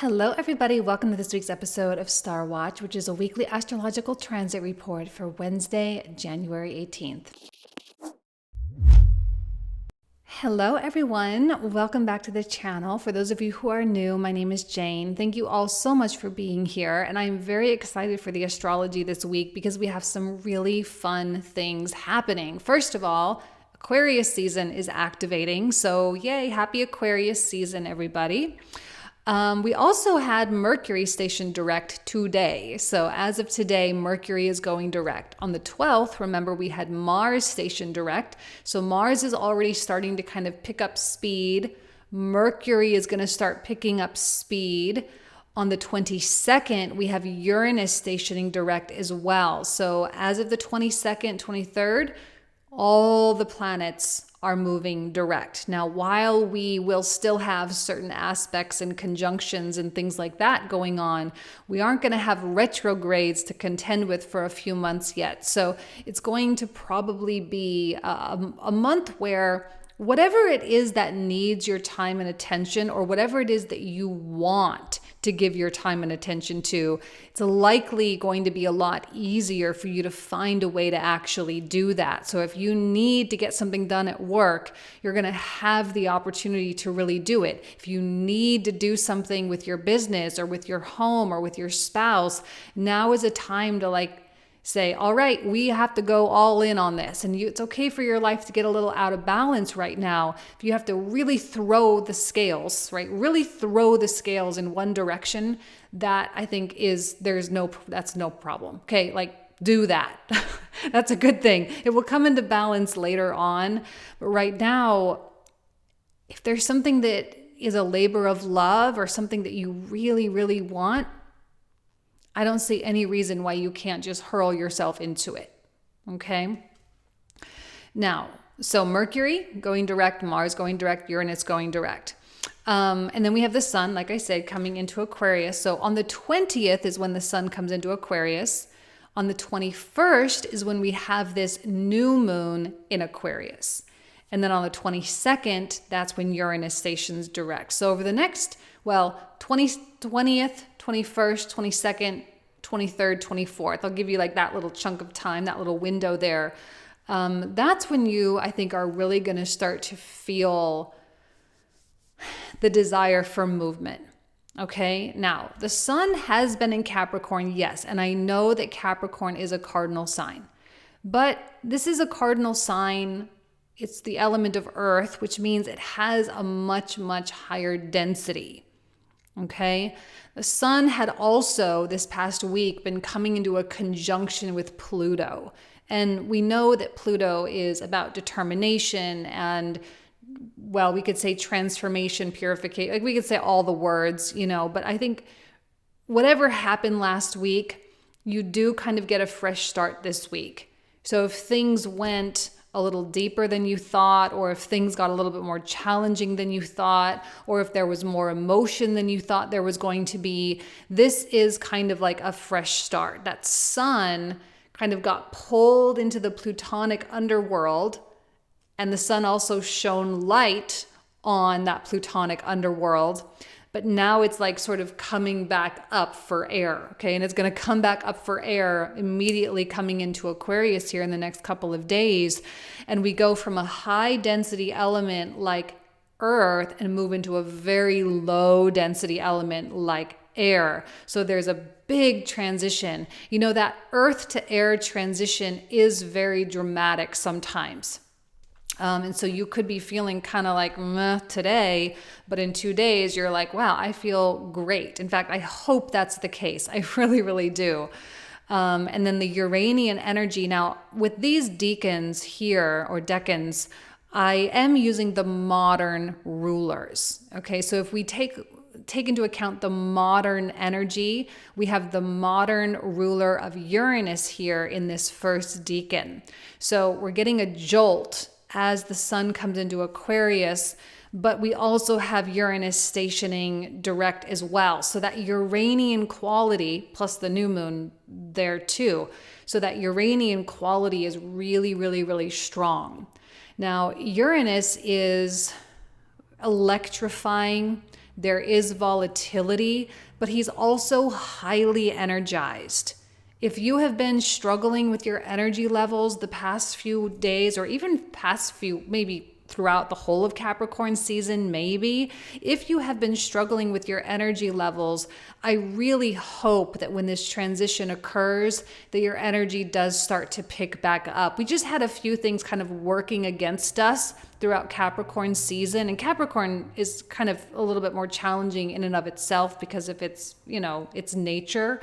Hello, everybody. Welcome to this week's episode of Star Watch, which is a weekly astrological transit report for Wednesday, January 18th. Hello, everyone. Welcome back to the channel. For those of you who are new, my name is Jane. Thank you all so much for being here. And I'm very excited for the astrology this week because we have some really fun things happening. First of all, Aquarius season is activating. So yay, happy Aquarius season, everybody. We also had Mercury station direct today. So as of today, Mercury is going direct. On the 12th, remember, we had Mars station direct. So Mars is already starting to kind of pick up speed. Mercury is going to start picking up speed. On the 22nd, we have Uranus stationing direct as well. So as of the 22nd, 23rd, all the planets are moving direct. Now, while we will still have certain aspects and conjunctions and things like that going on, we aren't going to have retrogrades to contend with for a few months yet. So it's going to probably be a month where whatever it is that needs your time and attention, or whatever it is that you want to give your time and attention to, it's likely going to be a lot easier for you to find a way to actually do that. So if you need to get something done at work, you're going to have the opportunity to really do it. If you need to do something with your business or with your home or with your spouse, now is a time to say, all right, we have to go all in on this. And it's okay for your life to get a little out of balance right now. If you have to really throw the scales, right? Really throw the scales in one direction, that I think that's no problem. Okay, do that. That's a good thing. It will come into balance later on. But right now, if there's something that is a labor of love or something that you really, really want, I don't see any reason why you can't just hurl yourself into it, okay? Now, so Mercury going direct, Mars going direct, Uranus going direct. And then we have the sun, like I said, coming into Aquarius. So on the 20th is when the sun comes into Aquarius. On the 21st is when we have this new moon in Aquarius. And then on the 22nd, that's when Uranus stations direct. So over the next, 20th, 21st, 22nd, 23rd, 24th, I'll give you that little chunk of time, that little window there. That's when you, I think, are really going to start to feel the desire for movement. Okay, now the sun has been in Capricorn, yes, and I know that Capricorn is a cardinal sign, but this is a cardinal sign. It's the element of earth, which means it has a much, much higher density. Okay, the sun had also this past week been coming into a conjunction with Pluto. And we know that Pluto is about determination and, we could say transformation, purification, we could say all the words, but I think whatever happened last week, you do kind of get a fresh start this week. So if things went a little deeper than you thought, or if things got a little bit more challenging than you thought, or if there was more emotion than you thought there was going to be, this is kind of like a fresh start. That sun kind of got pulled into the Plutonic underworld, and the sun also shone light on that Plutonic underworld. But now it's sort of coming back up for air, okay? And it's going to come back up for air immediately coming into Aquarius here in the next couple of days. And we go from a high density element like Earth and move into a very low density element like air. So there's a big transition. That Earth to air transition is very dramatic sometimes. And so you could be feeling kind of meh today, but in 2 days, you're wow, I feel great. In fact, I hope that's the case. I really, really do. And then the Uranian energy. Now, with these decans here, or decans, I am using the modern rulers. Okay, so if we take into account the modern energy, we have the modern ruler of Uranus here in this first decan. So we're getting a jolt as the sun comes into Aquarius, but we also have Uranus stationing direct as well. So that Uranian quality, plus the new moon there too, so that Uranian quality is really, really, really strong. Now, Uranus is electrifying, There is volatility, but he's also highly energized. If you have been struggling with your energy levels the past few days, or even past few, maybe throughout the whole of Capricorn season, maybe, if you have been struggling with your energy levels, I really hope that when this transition occurs, that your energy does start to pick back up. We just had a few things kind of working against us throughout Capricorn season, and Capricorn is kind of a little bit more challenging in and of itself because of its, its nature.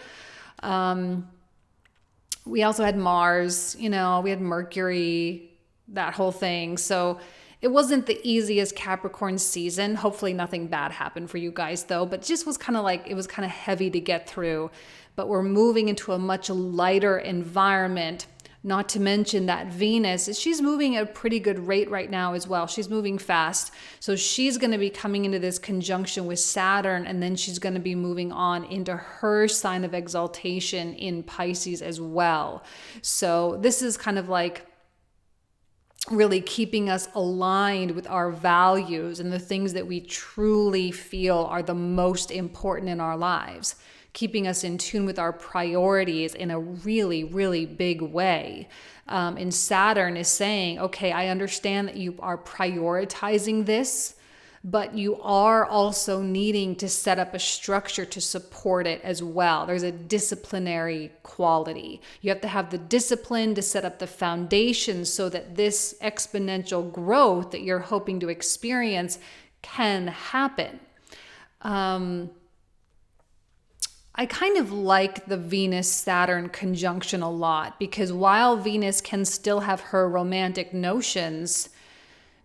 We also had Mars, we had Mercury, that whole thing. So it wasn't the easiest Capricorn season. Hopefully nothing bad happened for you guys though, but it just was kind of like, it was kind of heavy to get through. But we're moving into a much lighter environment, not to mention that Venus, she's moving at a pretty good rate right now as well. She's moving fast. So she's going to be coming into this conjunction with Saturn, and then she's going to be moving on into her sign of exaltation in Pisces as well. So this is kind of like really keeping us aligned with our values and the things that we truly feel are the most important in our lives, keeping us in tune with our priorities in a really, really big way. And Saturn is saying, okay, I understand that you are prioritizing this, but you are also needing to set up a structure to support it as well. There's a disciplinary quality. You have to have the discipline to set up the foundation so that this exponential growth that you're hoping to experience can happen. I kind of like the Venus-Saturn conjunction a lot, because while Venus can still have her romantic notions,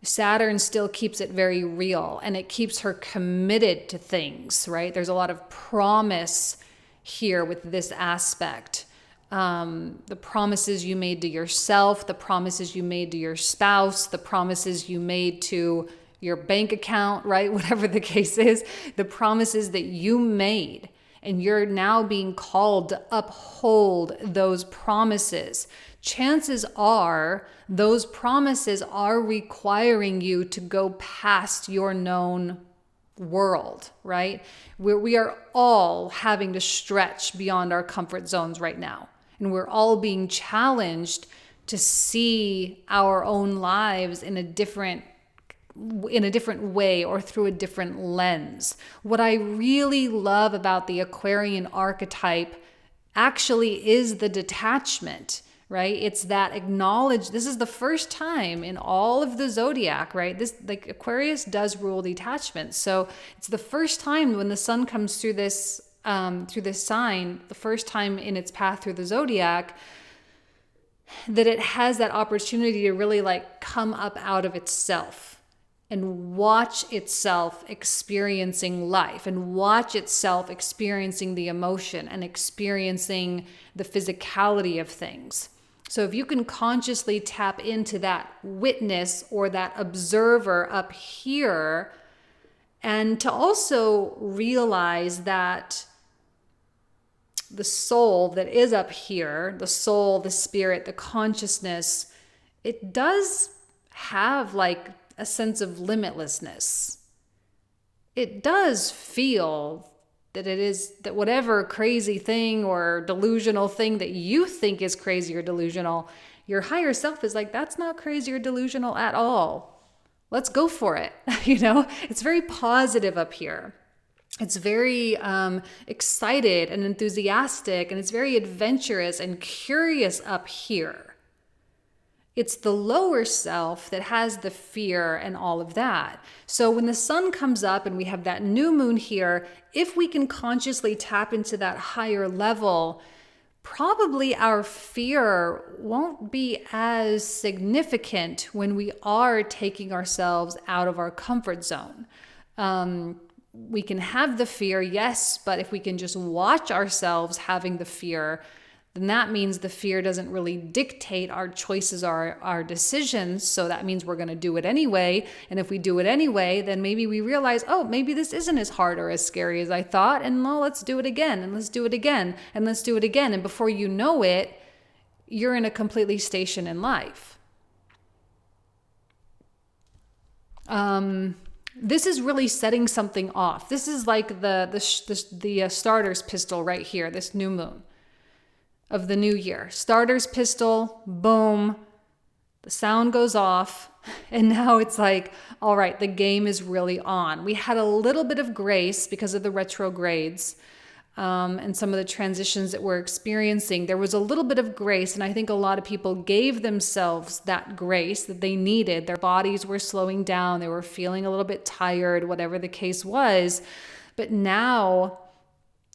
Saturn still keeps it very real, and it keeps her committed to things, right? There's a lot of promise here with this aspect. The promises you made to yourself, the promises you made to your spouse, the promises you made to your bank account, right? Whatever the case is, the promises that you made. And you're now being called to uphold those promises. Chances are those promises are requiring you to go past your known world, right? We are all having to stretch beyond our comfort zones right now. And we're all being challenged to see our own lives in a different way or through a different lens. What I really love about the Aquarian archetype actually is the detachment, right? It's that this is the first time in all of the zodiac, right? This, like, Aquarius does rule detachment. So it's the first time when the sun comes through this sign, the first time in its path through the zodiac, that it has that opportunity to really like come up out of itself and watch itself experiencing life, and watch itself experiencing the emotion and experiencing the physicality of things. So if you can consciously tap into that witness or that observer up here, and to also realize that the soul that is up here, the soul, the spirit, the consciousness, it does have like a sense of limitlessness. It does feel that whatever crazy thing or delusional thing that you think is crazy or delusional, your higher self is like, that's not crazy or delusional at all. Let's go for it. It's very positive up here. It's very excited and enthusiastic, and it's very adventurous and curious up here. It's the lower self that has the fear and all of that. So when the sun comes up and we have that new moon here, if we can consciously tap into that higher level, probably our fear won't be as significant when we are taking ourselves out of our comfort zone. We can have the fear, yes, but if we can just watch ourselves having the fear, then that means the fear doesn't really dictate our choices or our decisions. So that means we're going to do it anyway. And if we do it anyway, then maybe we realize, oh, maybe this isn't as hard or as scary as I thought. And well, let's do it again. And let's do it again. And let's do it again. And before you know it, you're in a completely station in life. this is really setting something off. This is like the starter's pistol right here, this new moon of the new year. Starter's pistol, boom, the sound goes off. And now it's like, all right, the game is really on. We had a little bit of grace because of the retrogrades and some of the transitions that we're experiencing. There was a little bit of grace, and I think a lot of people gave themselves that grace that they needed. Their bodies were slowing down. They were feeling a little bit tired, whatever the case was. But now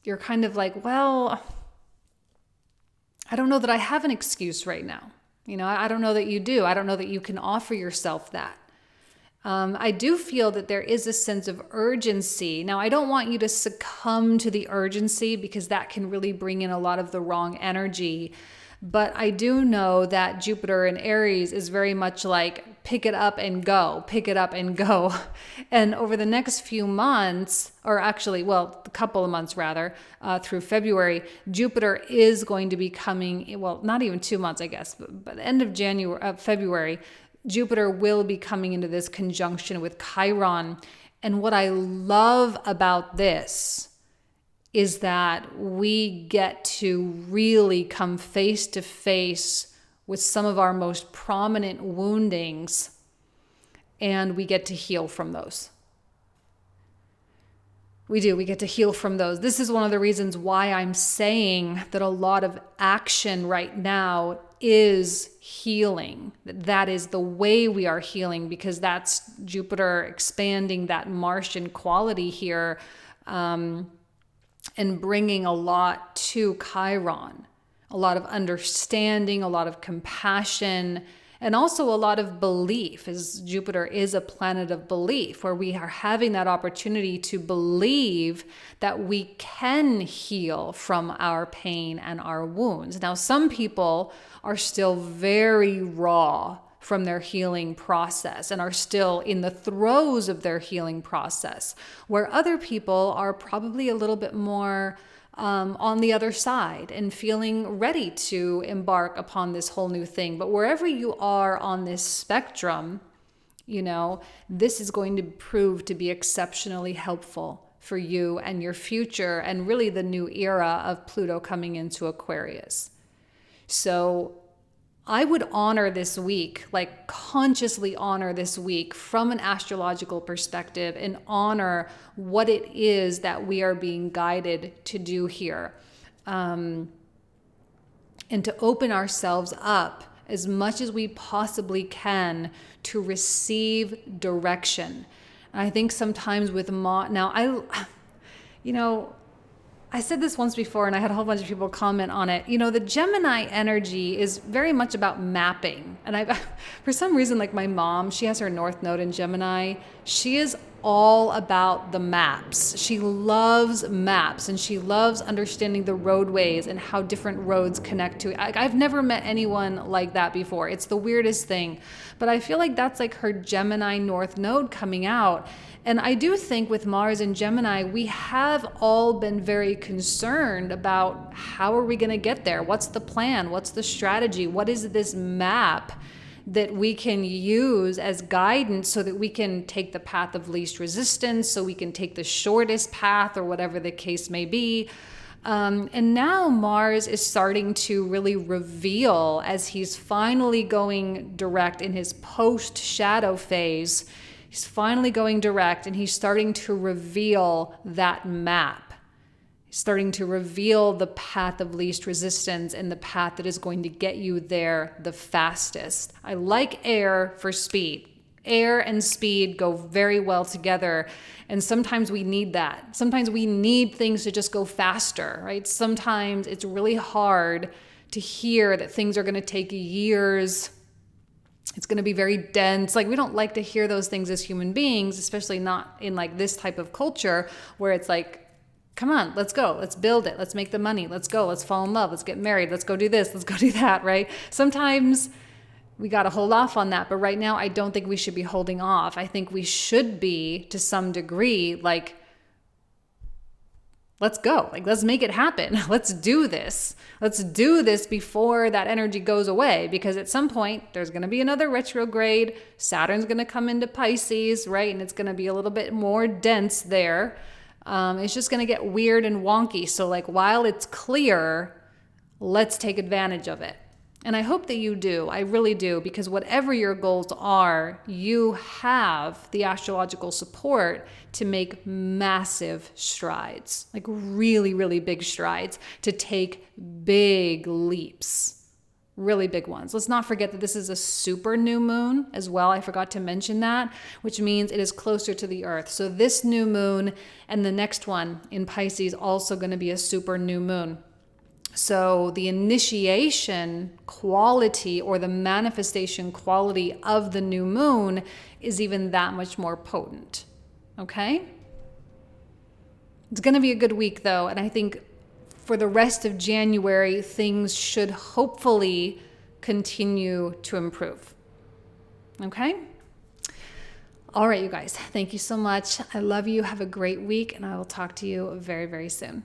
you're kind of like, well, I don't know that I have an excuse right now. You know, I don't know that you do. I don't know that you can offer yourself that. I do feel that there is a sense of urgency. Now, I don't want you to succumb to the urgency because that can really bring in a lot of the wrong energy. But I do know that Jupiter in Aries is very much like pick it up and go, pick it up and go. And over the next few months, or actually, well, a couple of months rather, through February, Jupiter is going to be coming, well, not even 2 months, I guess, but by the end of February, Jupiter will be coming into this conjunction with Chiron. And what I love about this is that we get to really come face to face with some of our most prominent woundings, and we get to heal from those. We do. We get to heal from those. This is one of the reasons why I'm saying that a lot of action right now is healing. That is the way we are healing, because that's Jupiter expanding that Martian quality here and bringing a lot to Chiron. A lot of understanding, a lot of compassion, and also a lot of belief, as Jupiter is a planet of belief, where we are having that opportunity to believe that we can heal from our pain and our wounds. Now, some people are still very raw from their healing process and are still in the throes of their healing process, where other people are probably a little bit more on the other side and feeling ready to embark upon this whole new thing. But wherever you are on this spectrum, you know, this is going to prove to be exceptionally helpful for you and your future, and really the new era of Pluto coming into Aquarius. So I would honor this week, like consciously honor this week from an astrological perspective, and honor what it is that we are being guided to do here. And to open ourselves up as much as we possibly can to receive direction. And I think sometimes with I said this once before, and I had a whole bunch of people comment on it. You know, the Gemini energy is very much about mapping. And for some reason, like my mom, she has her North Node in Gemini. She is all about the maps. She loves maps, and she loves understanding the roadways and how different roads connect to it. I've never met anyone like that before. It's the weirdest thing. But I feel like that's like her Gemini North Node coming out. And I do think with Mars and Gemini, we have all been very concerned about how are we going to get there? What's the plan? What's the strategy? What is this map that we can use as guidance so that we can take the path of least resistance, so we can take the shortest path, or whatever the case may be. And now Mars is starting to really reveal, as he's finally going direct in his post-shadow phase. He's finally going direct, and he's starting to reveal that map. He's starting to reveal the path of least resistance and the path that is going to get you there the fastest. I like air for speed. Air and speed go very well together, and sometimes we need that. Sometimes we need things to just go faster, right? Sometimes it's really hard to hear that things are going to take years. It's going to be very dense. Like, we don't like to hear those things as human beings, especially not in like this type of culture where it's like, come on, let's go. Let's build it. Let's make the money. Let's go. Let's fall in love. Let's get married. Let's go do this. Let's go do that, right? Sometimes we got to hold off on that. But right now, I don't think we should be holding off. I think we should be, to some degree, like let's go. Like, let's make it happen. Let's do this. Let's do this before that energy goes away, because at some point there's going to be another retrograde. Saturn's going to come into Pisces, right? And it's going to be a little bit more dense there. It's just going to get weird and wonky. So like, while it's clear, let's take advantage of it. And I hope that you do. I really do, because whatever your goals are, you have the astrological support to make massive strides, like really, really big strides, to take big leaps, really big ones. Let's not forget that this is a super new moon as well. I forgot to mention that, which means it is closer to the earth. So this new moon and the next one in Pisces also going to be a super new moon. So the initiation quality, or the manifestation quality of the new moon, is even that much more potent. Okay? It's going to be a good week though. And I think for the rest of January, things should hopefully continue to improve. Okay? All right, you guys. Thank you so much. I love you. Have a great week, and I will talk to you very, very soon.